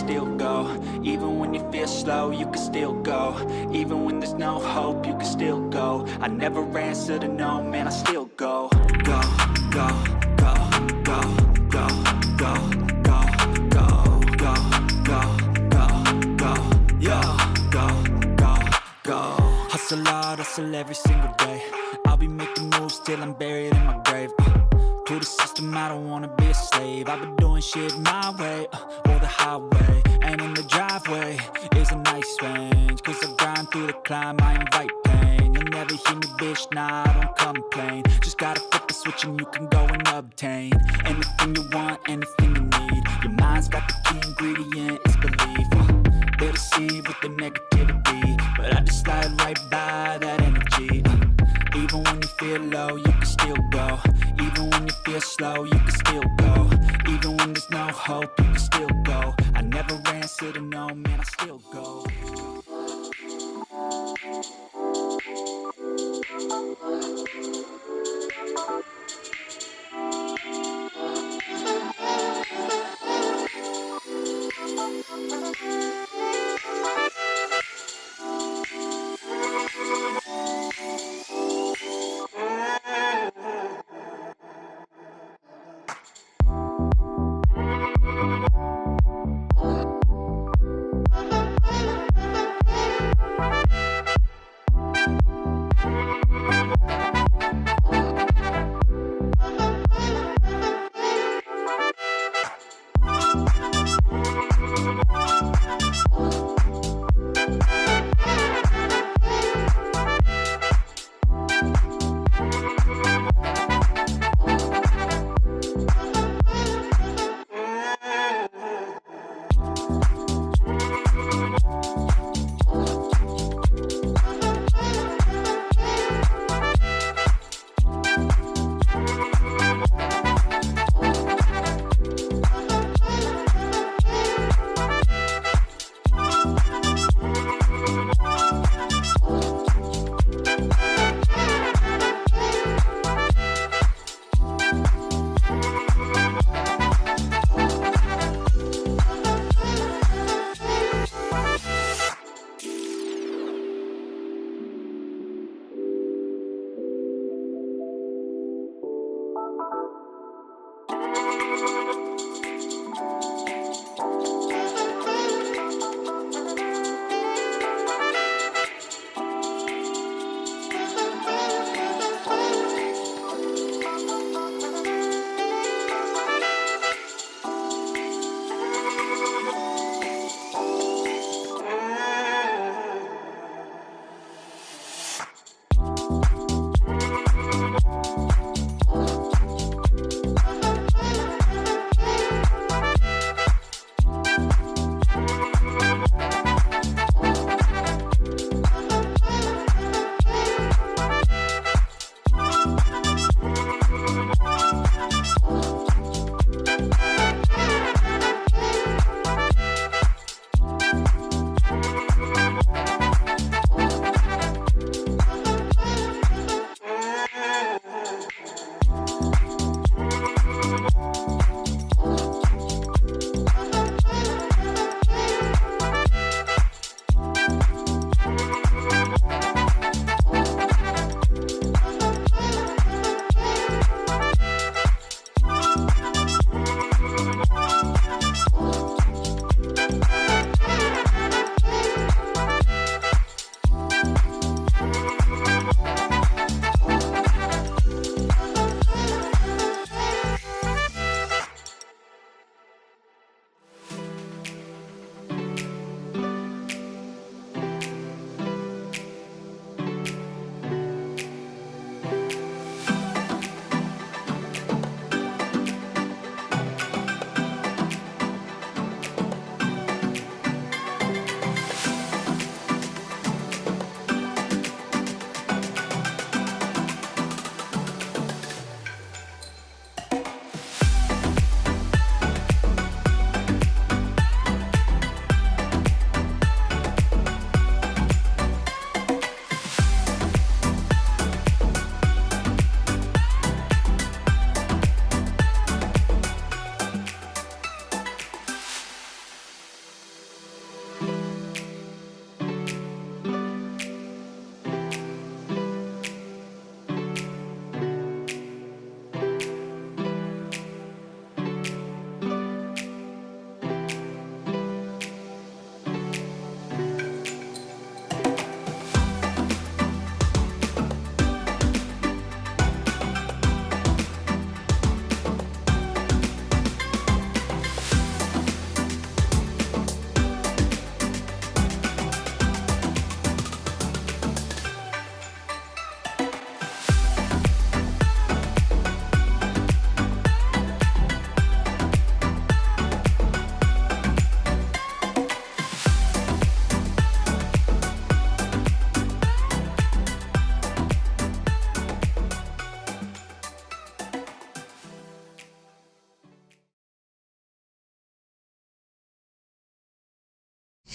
still go. Even when you feel slow, you can still go. Even when there's no hope, you can still go. I never answer to no, man, I still go. Go, go, go, go, go, go, go, go, go, go, go, go, yeah, go, go, go. Hustle hard, hustle every single day. I'll be making moves till I'm buried in my grave. To the system, I don't wanna be a slave. I've been doing shit my way, or the highway. And in the driveway is a nice range. Cause I grind through the climb, I invite pain. You'll never hear me, bitch, nah, I don't complain. Just gotta flip the switch and you can go and obtain anything you want, anything you need. Your mind's got the key ingredient, it's belief. They deceive with the negativity, but I just slide right by that energy. Even when you feel low, you can still go. Even when you feel slow, you can still go. Even when there's no hope, you can still go. I never answer to no, man, I still go.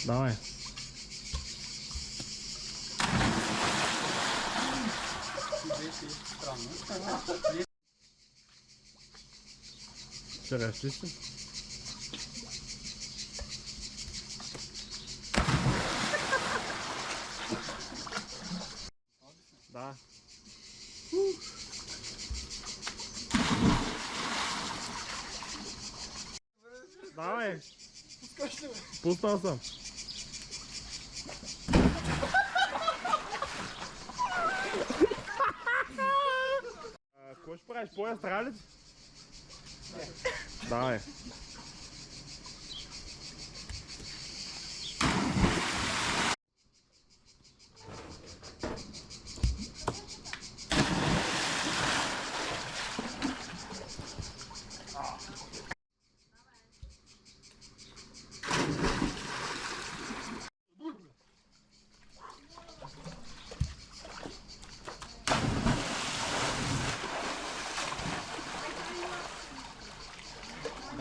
Давай. Черешни си? Да. Давай. Пуснал съм. Какво ще правиш? Поя стралец? Давай.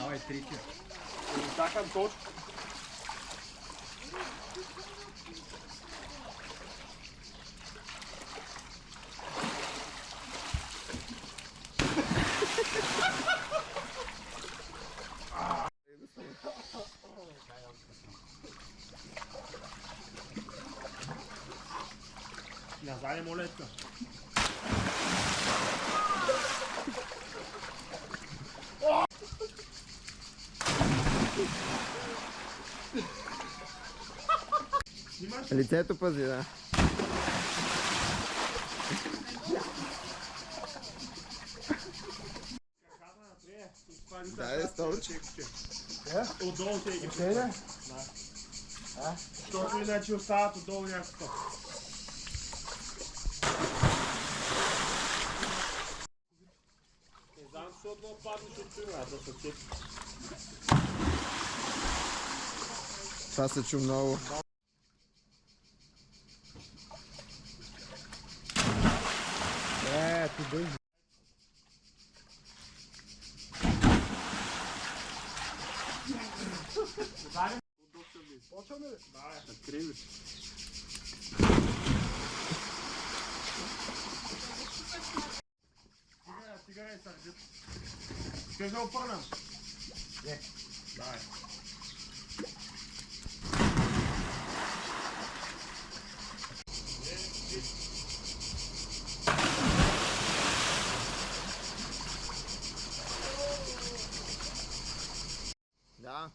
Давай трите. Чакам точно. Назад е молетка. Лицето пази, да. Да, е столче. Отдолу те ги Те, да? Да. Защото иначе остават отдолу някакво. Не знам, защото да паднеш от филма, да се чепи. Това се чу много. Ти бързи. Почваме ли? Да, открили. Стига е сърдит. Ще се опърнам. Не. Давай. Да.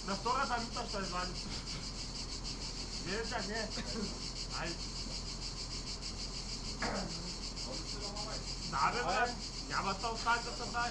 На втората минута ще извади. Не, чак, не. Айде. Да, бе, бе. Ja, maar toch gaat het erbij.